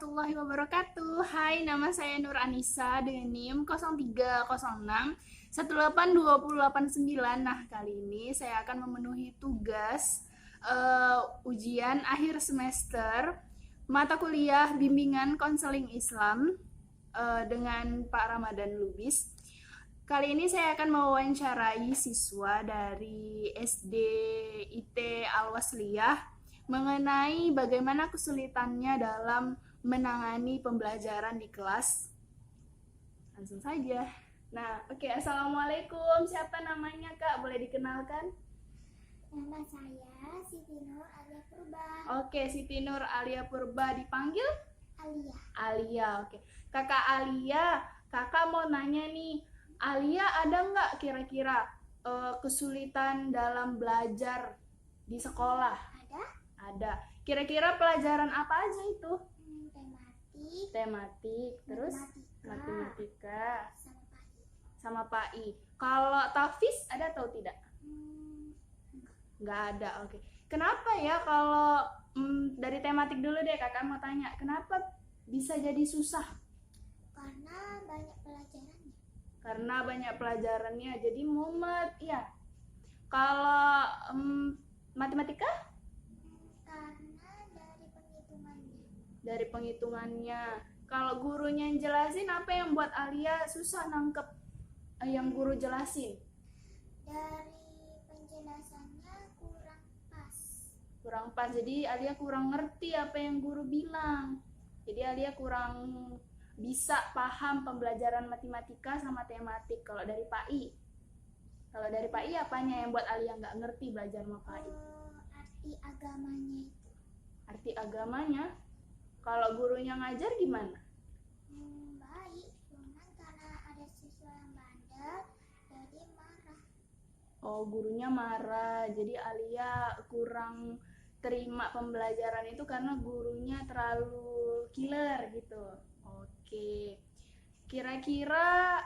warahmatullahi wabarakatuh. Hai, nama saya Nur Anissa dengan NIM 0306 18289. Nah, kali ini saya akan memenuhi tugas ujian akhir semester mata kuliah bimbingan konseling Islam dengan Pak Ramadan Lubis. Kali ini saya akan mewawancarai siswa dari SD IT Al-Wasliyah mengenai bagaimana kesulitannya dalam menangani pembelajaran di kelas. Langsung saja. Nah, oke. Assalamualaikum. Siapa namanya, Kak? Boleh dikenalkan? Nama saya Siti Nur Alia Purba. Oke, Siti Nur Alia Purba. Dipanggil? Alia. Alia, oke. Kakak Alia, kakak mau nanya nih. Alia ada nggak kira-kira kesulitan dalam belajar di sekolah? Ada. Kira-kira pelajaran apa aja itu? Tematik, terus matematika, sama PAI. Kalau Tafis ada atau tidak? Nggak ada, oke. Kenapa ya kalau dari tematik dulu deh, kakak mau tanya. Kenapa bisa jadi susah? Karena banyak pelajarannya. Karena banyak pelajarannya, jadi mumet, ya. Kalau matematika? Karena dari penghitungannya. Dari penghitungannya. Kalau gurunya yang jelasin, apa yang buat Alia susah nangkep yang guru jelasin? Dari penjelasannya kurang pas. Kurang pas, jadi Alia kurang ngerti apa yang guru bilang. Jadi Alia kurang bisa paham pembelajaran matematika sama tematik. Kalau dari PAI apanya yang buat Alia nggak ngerti belajar sama PAI? Arti agamanya itu. Arti agamanya? Kalau gurunya ngajar gimana? Baik, cuman karena ada siswa yang bandel, jadi marah. Oh, gurunya marah. Jadi Alia kurang terima pembelajaran itu karena gurunya terlalu killer gitu. Oke. Kira-kira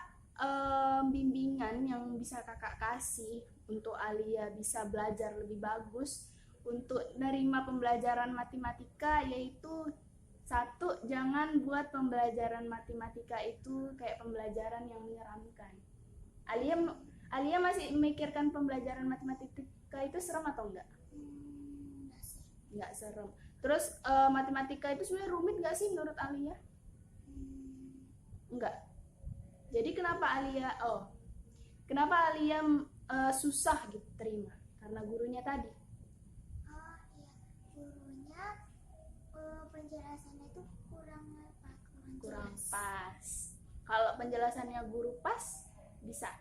bimbingan yang bisa kakak kasih untuk Alia bisa belajar lebih bagus untuk nerima pembelajaran matematika, yaitu satu, jangan buat pembelajaran matematika itu kayak pembelajaran yang menyeramkan. Alia masih memikirkan pembelajaran matematika itu serem atau enggak? Enggak serem. Terus matematika itu sebenarnya rumit enggak sih menurut Alia? Enggak. Jadi kenapa Alia susah gitu terima? Karena gurunya tadi. Oh iya, gurunya penjelasannya itu kurang pas. Kalau penjelasannya guru pas, bisa.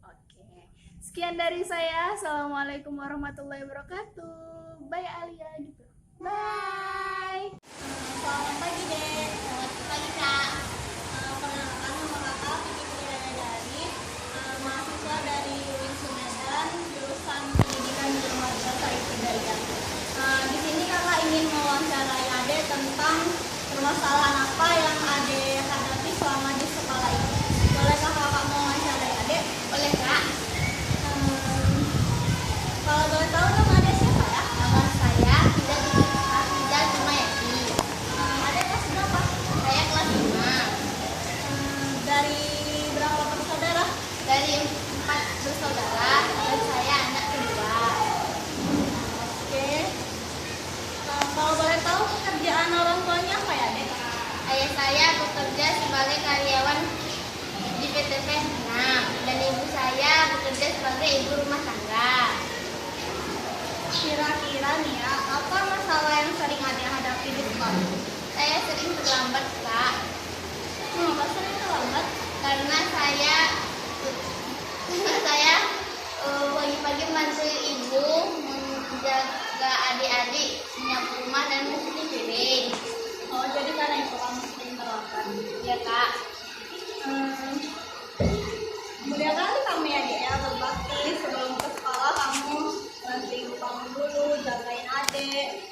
Oke. Sekian dari saya. Assalamualaikum warahmatullahi wabarakatuh. Bye Alia gitu. Bye. Selamat pagi Dek. Selamat pagi Kak. Perkenalkan nama kakak Titi Putri mahasiswa dari UIN Sumedang, jurusan Pendidikan Guru Madrasah Ibtidaiyah. Di sini kakak ingin mewawancarai Ade tentang permasalahan apa yang Ade hadapi selama di sekolah ini. Bolehkah kakak mewawancarai Ade? Boleh Kak. Kalau boleh tahu nama Ade siapa ya? Nama saya Hafizah Jumayati. Ade kelas berapa? Saya kelas 5. Dari berapa bersaudara? Dari 4 bersaudara dan saya anak kedua. Oke. Kalau boleh tahu pekerjaan orang tuanya apa ya, Dek? Ayah saya bekerja sebagai karyawan di PT Vietnam dan ibu saya bekerja sebagai ibu rumah tangga. Kira-kira nih ya, apa masalah yang sering Ade hadapi di sekolah? Saya sering terlambat, Kak. Kenapa sering terlambat? Karena saya pagi-pagi bantu ibu menjaga adik-adik, menyapu rumah dan mencuci piring. Oh, jadi karena itu kamu sering terlambat? Iya, Kak. Mudah kali kamu ya, Dek, ya, berbakti. Sebelum ke sekolah kamu bantu ibu kamu dulu, jagain adik.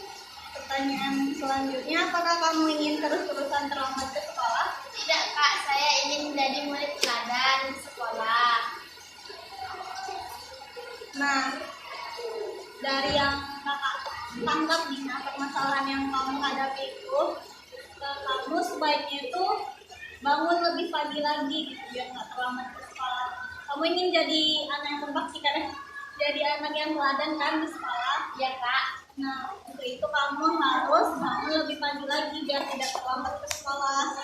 Pertanyaan selanjutnya, apakah kamu ingin terus-terusan terlambat ke sekolah? Tidak, Kak. Saya ingin menjadi murid teladan di sekolah. Nah, dari yang kakak tangkap nih, permasalahan yang kamu hadapi itu, kamu sebaiknya itu bangun lebih pagi lagi gitu, biar nggak terlambat ke sekolah. Kamu ingin jadi anak yang berbakti kan? Jadi anak yang teladan kan di sekolah? Ya kak. Nah untuk itu kamu harus bangun lebih pagi lagi biar tidak terlambat ke sekolah.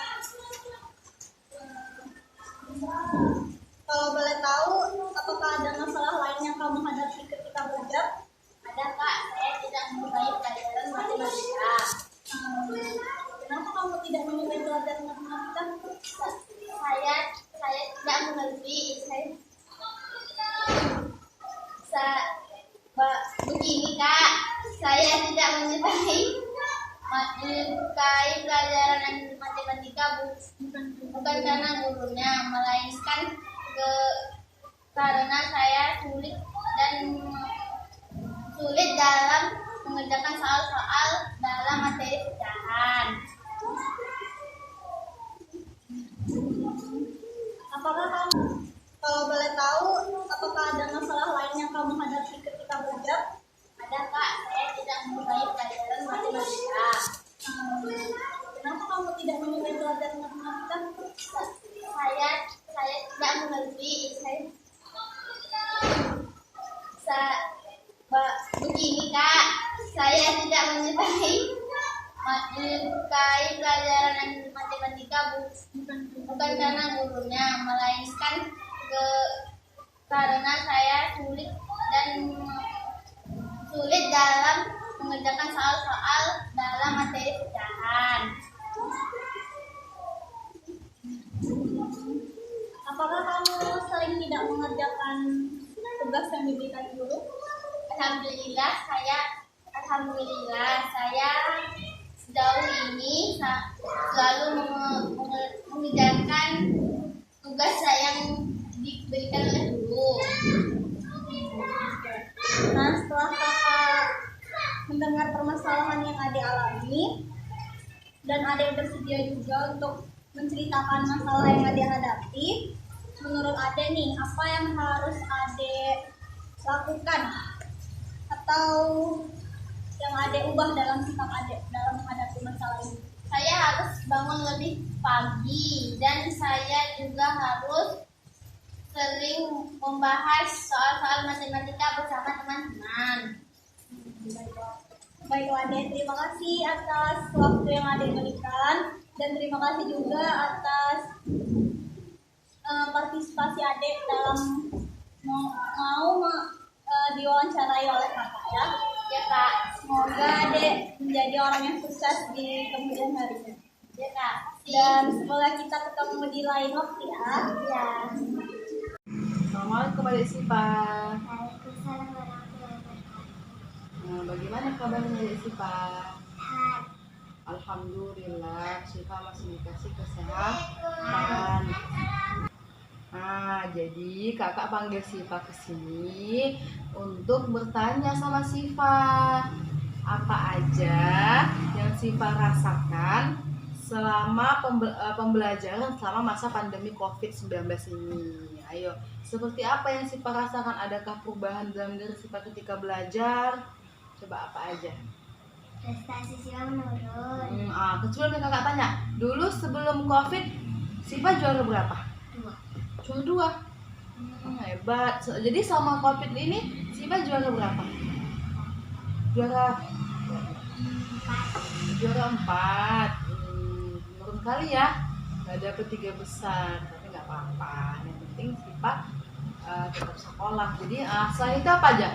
Kalau boleh tahu, apakah ada masalah lain yang kamu hadapi ketika belajar? Ada kak, saya tidak menyukai pelajaran matematika. Kenapa kamu tidak menyukai pelajaran matematika? Saya tidak mengerti. Begini kak, saya tidak menyukai pelajaran matematika bukan karena gurunya, melainkan karena saya sulit dalam mengerjakan soal-soal dalam materi pecahan. Apakah kamu, kalau boleh tahu, apakah ada masalah lain yang kamu hadapi ketika belajar? Ada kak, saya tidak menyukai pelajaran matematika. Kenapa kamu tidak menyukai pelajaran matematika? Saya tidak mengerti. Begini kak, saya tidak menyukai pelajaran matematika bukan karena gurunya, melainkan karena saya sulit dalam mengerjakan soal-soal dalam materi pecahan. Apakah kamu sering tidak mengerjakan tugas yang diberikan guru? Alhamdulillah saya sejauh ini selalu mengerjakan tugas yang diberikan oleh guru. Nah, setelah kakak mendengar permasalahan yang adik alami dan adik bersedia juga untuk menceritakan masalah yang adik hadapi, menurut adik nih, apa yang harus adik lakukan atau yang adik ubah dalam sikap adik dalam menghadapi masalah ini? Saya harus bangun lebih pagi dan saya juga harus sering membahas soal-soal matematika bersama teman-teman. Baiklah Adik, terima kasih atas waktu yang Adik berikan dan terima kasih juga atas partisipasi Adik dalam mau diwawancarai oleh kakak ya. Ya kak, semoga Adik menjadi orang yang sukses di kemudian harinya. Ya kak. Dan semoga kita ketemu di lain waktu ya. Ya. Assalamualaikum Adik Sipa. Waalaikumsalam warahmatullahi wabarakatuh. Nah, bagaimana kabarnya Adik Sipa? Sehat. Alhamdulillah, Sipa masih dikasih kesehatan. Nah, jadi kakak panggil Sipa ke sini untuk bertanya sama Sipa. Apa aja yang Sipa rasakan selama pembelajaran selama masa pandemi COVID-19 ini? Ayo, seperti apa yang Sipa rasakan? Adakah perubahan dalam diri Sipa ketika belajar? Coba apa aja? Prestasi Sipa menurun. Kecuali kakak tanya, dulu sebelum COVID, Sipa juara berapa? 2. Juara 2. Hebat. Jadi selama COVID ini, Sipa juara berapa? Juara 4. Menurun kali ya, nggak dapet 3 besar, tapi nggak apa-apa. Yang penting Sipa tetap sekolah. Jadi selain itu apa aja?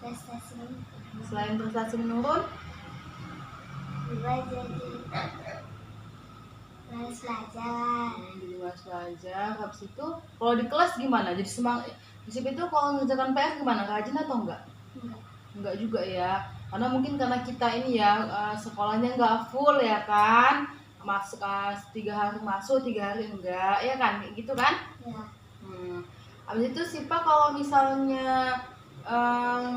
Prestasi Selain prestasi menurun, Sipa jadi malas belajar. jadi malas belajar. Habis itu kalau di kelas gimana? Jadi semangat. Di situ itu kalau ngerjakan PR gimana? Rajin atau enggak? Enggak juga ya. Karena mungkin karena kita ini ya sekolahnya enggak full ya kan. Masuk 3 hari masuk, 3 hari enggak, ya kan? Gitu kan? Ya. Habis itu Sipa kalau misalnya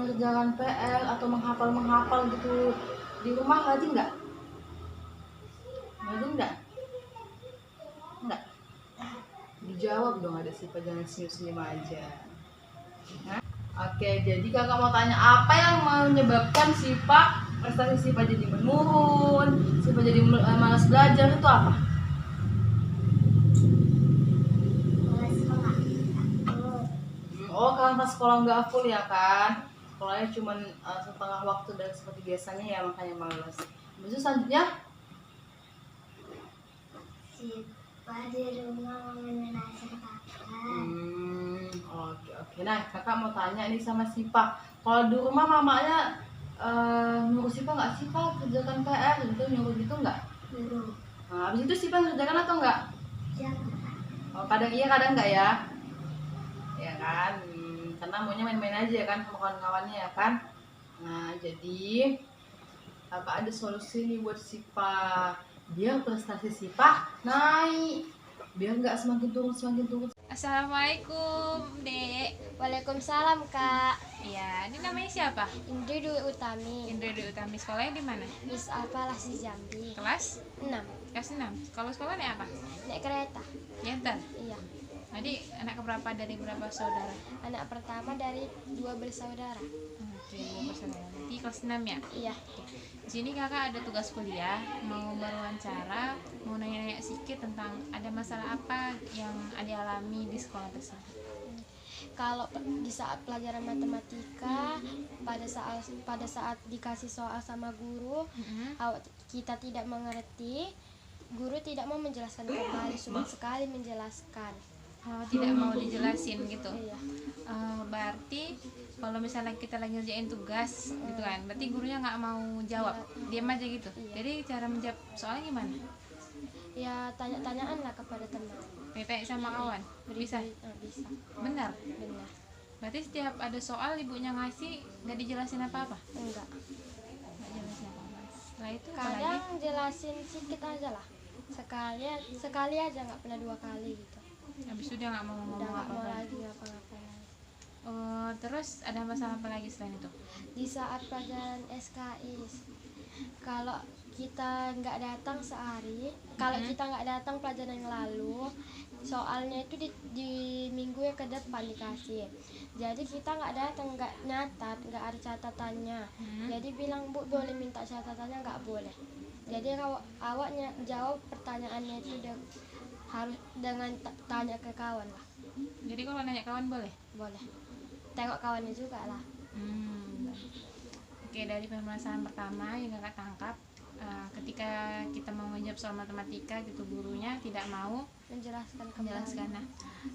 ngerjakan PR atau menghafal gitu di rumah rajin enggak? Rajin enggak? Enggak. Dijawab dong, ada Sipa, jangan senyum-senyum aja. Nah, oke, jadi kakak mau tanya apa yang menyebabkan Sipa prestasi Sipa jadi menurun, Sipa jadi malas belajar itu apa? Oh, karena sekolah nggak full ya kan? Sekolahnya cuma setengah waktu dan seperti biasanya ya, makanya malas. Habis itu selanjutnya? Sipa di rumah menyenangkan kakak. Oke. Nah, kakak mau tanya nih sama Sipa. Kalau di rumah mamanya nyuruh Sipa nggak, Sipa kerjakan PR gitu, nyuruh gitu nggak? Dulu. Nah, habis itu Sipa ngerjakan atau nggak? Jangan. Oh, kadang iya, kadang nggak ya? Ya kan, karena maunya main-main aja kan sama kawan-kawannya ya kan. Nah, jadi kakak ada solusi nih buat Sipa, biar prestasi Sipa naik, biar nggak semakin turun. Assalamualaikum, Dek. Waalaikumsalam kak. Ya, ini namanya siapa? Indri Dwi Utami. Indra Dwi Utami. Sekolahnya di mana? Miss Alfa Lasi Jambi. Kelas 6. 6. Kalau sekolah naik apa? Naik kereta. Jantan. Iya. Jadi anak keberapa dari berapa saudara? Anak pertama dari 2 bersaudara. Oke, dua bersaudara. Berarti kelas 6 ya? Iya. Di sini kakak ada tugas kuliah, mau berwawancara, mau nanya-nanya sedikit tentang ada masalah apa yang dialami di sekolah tersebut. Kalau di saat pelajaran matematika, pada saat dikasih soal sama guru, kita tidak mengerti, guru tidak mau menjelaskan kembali, sulit sekali menjelaskan. Oh, tidak mau dijelasin gitu. Iya. Berarti kalau misalnya kita lagi ngerjain tugas gitu kan, berarti gurunya nggak mau jawab, diam aja gitu. Iya. Jadi cara menjawab soalnya gimana? Ya tanya-tanyaan lah kepada teman. Tanya sama kawan, bisa? Bisa. Benar. Benar. Berarti setiap ada soal ibunya ngasih nggak dijelasin apa-apa? Enggak. Nggak jelasin apa-apa. Setelah itu apa lagi? Kadang jelasin sedikit aja lah. Sekali aja, nggak pernah 2 kali gitu. Habis itu dia nggak mau Udah ngomong nggak mau apa-apa. lagi ngapa-ngapain. Terus ada masalah apa lagi selain itu? Di saat pelajaran SKI, kalau kita nggak datang sehari, kalau kita nggak datang pelajaran yang lalu, soalnya itu di minggu yang ke depan dikasih. Jadi kita nggak datang, nggak nyatat, nggak ada catatannya. Jadi bilang, Bu, boleh minta catatannya? Nggak boleh. Jadi kalau awaknya jawab pertanyaannya itu harus dengan tanya ke kawan lah. Jadi kalau nanya kawan boleh? Boleh. Tengok kawannya juga lah. Oke, dari pembahasan pertama yang kakak tangkap, ketika kita mau menjawab soal matematika gitu, gurunya tidak mau Menjelaskan kembali. menjelaskan. Nah,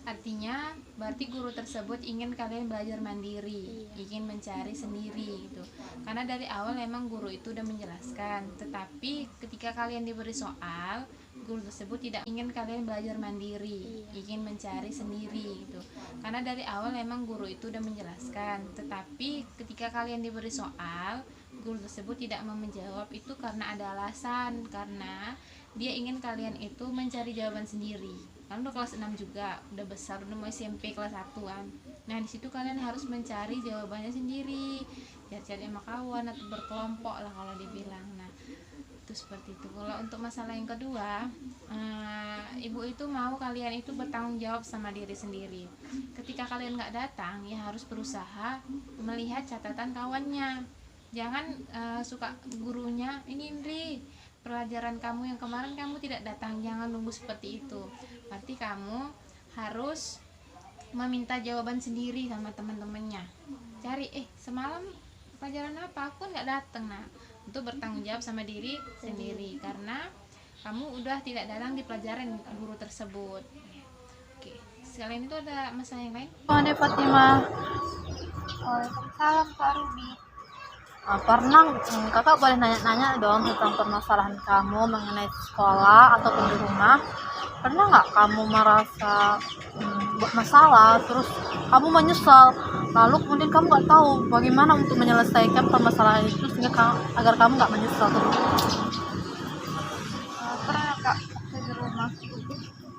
artinya berarti guru tersebut ingin kalian belajar mandiri, ingin mencari sendiri gitu. Karena dari awal memang guru itu udah menjelaskan, tetapi ketika kalian diberi soal, guru tersebut tidak ingin kalian belajar mandiri, ingin mencari sendiri gitu. Karena dari awal memang guru itu udah menjelaskan, tetapi ketika kalian diberi soal, guru tersebut tidak mau menjawab itu karena ada alasan, karena dia ingin kalian itu mencari jawaban sendiri. Kan udah kelas 6 juga, udah besar, udah mau SMP kelas 1-an. Nah, di situ kalian harus mencari jawabannya sendiri. Cari sama kawan atau berkelompok lah kalau dibilang. Nah, itu seperti itu. Kalau untuk masalah yang kedua, ibu itu mau kalian itu bertanggung jawab sama diri sendiri. Ketika kalian nggak datang, ya harus berusaha melihat catatan kawannya. Jangan suka gurunya, ini Indri, pelajaran kamu yang kemarin kamu tidak datang, jangan nunggu seperti itu. Berarti kamu harus meminta jawaban sendiri sama teman-temannya. Cari, semalam pelajaran apa, aku nggak datang. Nah, untuk bertanggung jawab sama diri sendiri, karena kamu udah tidak datang di pelajaran guru tersebut. Oke, selain itu ada masalah yang lain? Ade Fatimah. Waalaikumsalam Kak Ruby. Pernah kakak boleh nanya-nanya dong tentang permasalahan kamu mengenai sekolah ataupun di rumah. Pernah nggak kamu merasa buat masalah terus kamu menyesal, lalu kemudian kamu nggak tahu bagaimana untuk menyelesaikan permasalahan itu sehingga agar kamu nggak menyesal terus? Pernah kak, saya di rumah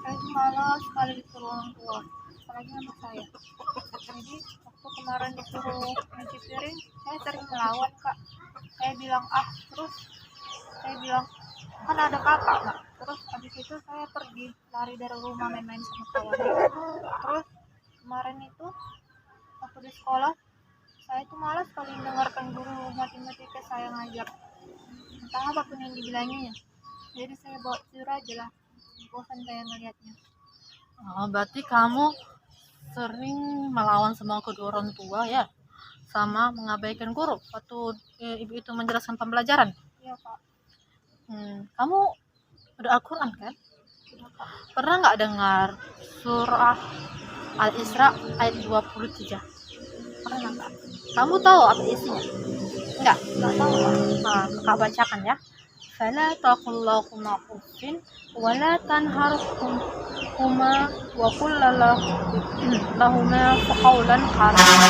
saya tuh malas sekali disuruh orang tua, apalagi anak saya. Jadi waktu kemarin disuruh nyuci piring, saya sering melawan kak. Saya bilang terus saya bilang kan ada kakak kak. Terus habis itu saya pergi lari dari rumah main-main sama kawan. Terus kemarin itu waktu di sekolah Saya tuh malas sekali mendengarkan guru matematika saya ngajar. Entah apa pun yang dibilanginya. Jadi saya bawa tidur aja lah. Bosan saya melihatnya. Oh, berarti kamu sering melawan sama kedua orang tua ya? Sama mengabaikan guru waktu ibu itu menjelaskan pembelajaran. Iya Kak. Kamu udah Al-Quran kan? Pernah nggak dengar surah Al-Isra ayat 23? Pernah nggak? Kamu tahu apa isinya? Enggak? Nggak tahu Kak. Nah, Kak bacakan ya. Fala taqullahuma uffin wa la tanharhuma wa qul lahuma qawlan karima.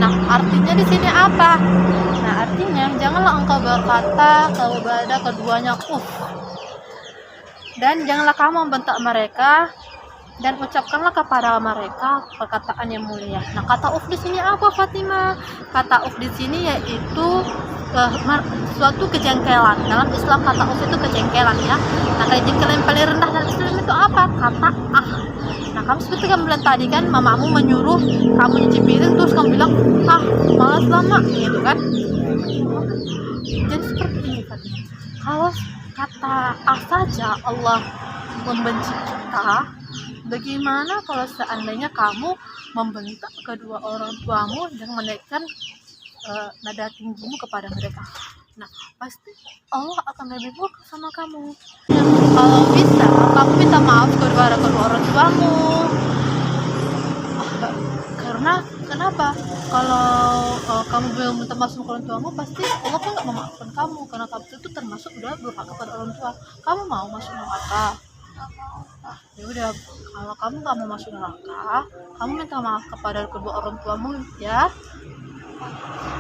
Nah, artinya di sini apa? Nah, artinya janganlah engkau berkata kepada keduanya dan janganlah kamu membentak mereka dan ucapkanlah kepada mereka perkataan yang mulia. Nah, kata di sini apa, Fatimah? Kata di sini yaitu suatu kejengkelan. Dalam Islam kata itu kejengkelan ya. Nah, kejengkelan yang paling rendah dalam Islam itu apa? Kata Nah, kamu seperti kamu bilang tadi kan, mamamu menyuruh kamu nyuci piring terus kamu bilang malas lama gitu kan. Jadi seperti ini Fatimah. Kalau kata saja Allah membenci kita, bagaimana kalau seandainya kamu membentak kedua orang tuamu dan menaikkan nada tinggimu kepada mereka? Nah, pasti Allah akan lebih murka sama kamu. Kalau bisa, kamu minta maaf kepada kedua orang tuamu. Karena kenapa? Kalau kamu belum minta maaf sama orang tuamu, pasti Allah kan nggak memaafkan kamu, karena kamu itu termasuk udah berhak kepada orang tua. Kamu mau masuk neraka? Ya udah, kalau kamu nggak mau masuk neraka, kamu minta maaf kepada kedua orang tuamu ya.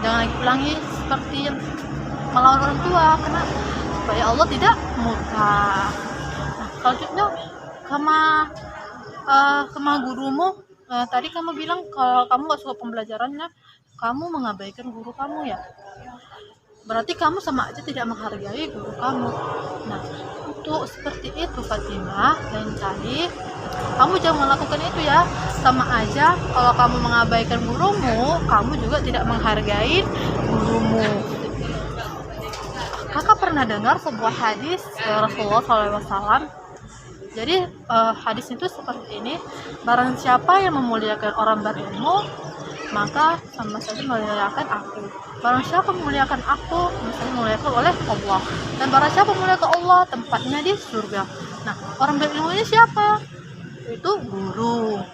Jangan lagi ulangi seperti yang melawan orang tua, karena supaya Allah tidak murka. Nah, selanjutnya sama gurumu, tadi kamu bilang kalau kamu nggak suka pembelajarannya, kamu mengabaikan guru kamu ya. Berarti kamu sama aja tidak menghargai guru kamu. Nah, untuk seperti itu Fatimah, lain kali kamu jangan melakukan itu ya. Sama aja kalau kamu mengabaikan gurumu, kamu juga tidak menghargai gurumu. Kakak pernah dengar sebuah hadis Rasulullah SAW. Jadi hadis itu seperti ini: barang siapa yang memuliakan orang berilmu, maka sama saja memuliakan aku. Barang siapa memuliakan aku, misalnya memuliakan oleh Allah. Dan barang siapa memuliakan Allah, tempatnya di surga. Nah, orang berilmu ini siapa? Itu guru.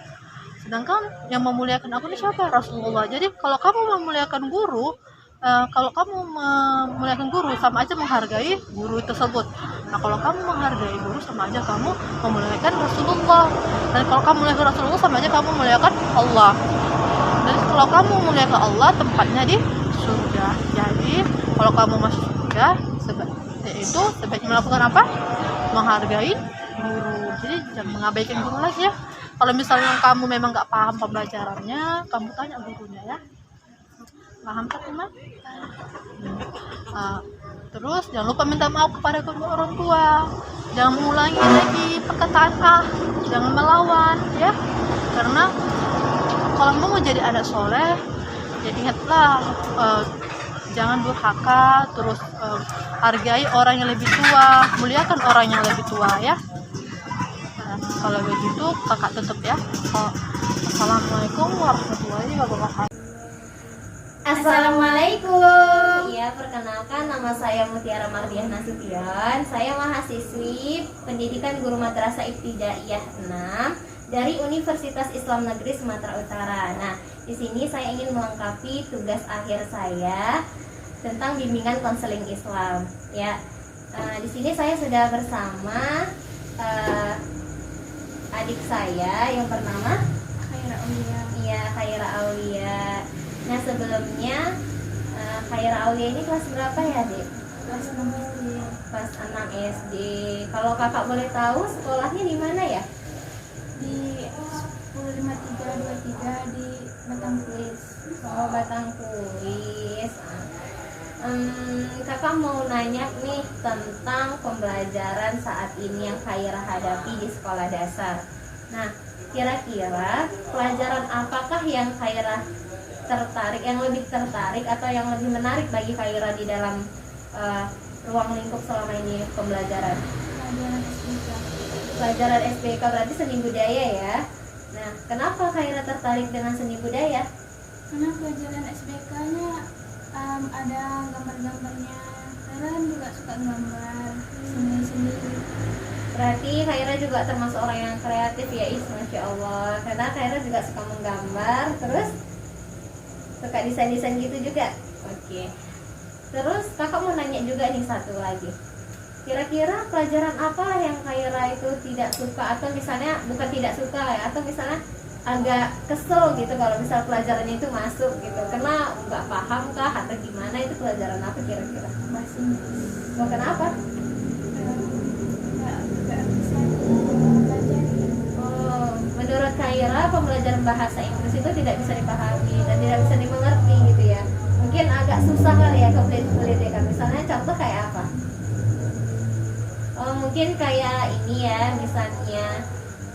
Sedangkan yang memuliakan aku ini siapa? Rasulullah. Jadi kalau kamu memuliakan guru, sama aja menghargai guru tersebut. Nah, kalau kamu menghargai guru, sama aja kamu memuliakan Rasulullah. Dan kalau kamu memuliakan Rasulullah, sama aja kamu memuliakan Allah. Dan kalau kamu memuliakan Allah, tempatnya di surga. Jadi kalau kamu masuk surga, sebaiknya melakukan apa? Menghargai guru. Jadi jangan mengabaikan guru lagi ya. Kalau misalnya kamu memang nggak paham pembelajarannya, kamu tanya gurunya ya. Paham Fatimah? Terus jangan lupa minta maaf kepada kedua orang tua. Jangan mengulangi lagi perkataan jangan melawan ya. Karena kalau kamu mau jadi anak soleh, ya ingatlah, jangan durhaka, terus hargai orang yang lebih tua, muliakan orang yang lebih tua ya. Kalau begitu kakak tutup ya. Assalamualaikum warahmatullahi wabarakatuh. Assalamualaikum. Ya, perkenalkan nama saya Mutiara Mardiah Nasution. Saya mahasiswi Pendidikan Guru Madrasah Ibtidaiyah 6 dari Universitas Islam Negeri Sumatera Utara. Nah, di sini saya ingin melengkapi tugas akhir saya tentang bimbingan konseling Islam. Ya, di sini saya sudah bersama adik saya yang bernama Khaira Aulia. Iya, Khaira Aulia. Nah, sebelumnya Khaira Aulia ini kelas berapa ya, Dek? Kelas 6 SD. Kelas 6 SD. Kalau kakak boleh tahu sekolahnya di mana ya? Di 105323 di Batangkuis. Oh, Batangkuis. Kakak mau nanya nih tentang pembelajaran saat ini yang Khaira hadapi di sekolah dasar. Nah, kira-kira pelajaran apakah yang Khaira tertarik, yang lebih tertarik atau yang lebih menarik bagi Khaira di dalam ruang lingkup selama ini pembelajaran? Pelajaran SPK. Pelajaran SPK berarti seni budaya ya. Nah, kenapa Khaira tertarik dengan seni budaya? Karena pelajaran SPK-nya ada gambar-gambarnya. Kalian juga suka gambar sendiri-sendiri. Berarti Khaira juga termasuk orang yang kreatif ya, Masya Allah. Karena Khaira juga suka menggambar, terus suka desain-desain gitu juga. Oke. Terus kakak mau nanya juga nih satu lagi. Kira-kira pelajaran apa yang Khaira itu tidak suka, atau misalnya bukan tidak suka ya, atau misalnya agak kesel gitu kalau misal pelajarannya itu masuk gitu, karena nggak paham kah atau gimana, itu pelajaran apa kira-kira? Bahasa Inggris. Oh, kenapa? Nggak bisa belajar. Oh, menurut Khaira pembelajaran bahasa Inggris itu tidak bisa dipahami dan tidak bisa dimengerti gitu ya. Mungkin agak susah kali ya ke kulit ya kan. Misalnya contoh kayak apa? Oh, mungkin kayak ini ya, misalnya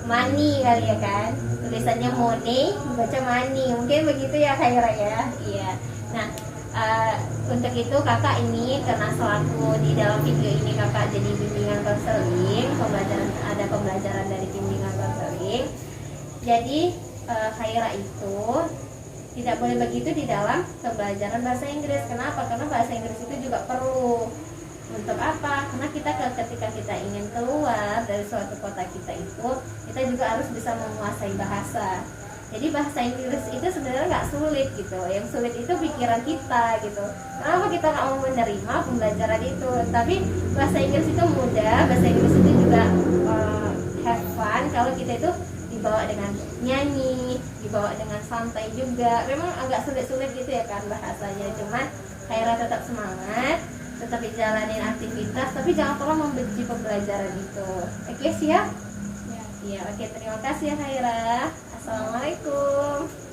money kali ya kan. Tulisannya money, baca money. Mungkin begitu ya Khaira ya. Iya. Nah, untuk itu kakak ini karena selaku di dalam video ini kakak jadi bimbingan konseling, ada pembelajaran dari bimbingan konseling. Jadi Khaira itu tidak boleh begitu di dalam pembelajaran bahasa Inggris. Kenapa? Karena bahasa Inggris itu juga perlu. Untuk apa? Karena ketika kita ingin keluar dari suatu kota kita juga harus bisa menguasai bahasa. Jadi bahasa Inggris itu sebenarnya nggak sulit gitu. Yang sulit itu pikiran kita gitu. Kenapa kita nggak mau menerima pembelajaran itu? Tapi bahasa Inggris itu mudah. Bahasa Inggris itu juga have fun kalau kita itu dibawa dengan nyanyi, dibawa dengan santai juga. Memang agak sulit-sulit gitu ya kan bahasanya. Cuman Khaira tetap semangat, tetap jalanin aktivitas, tapi jangan pernah membenci pembelajaran itu. Oke, siap? Ya. Iya, oke, terima kasih ya Khaira. Assalamualaikum.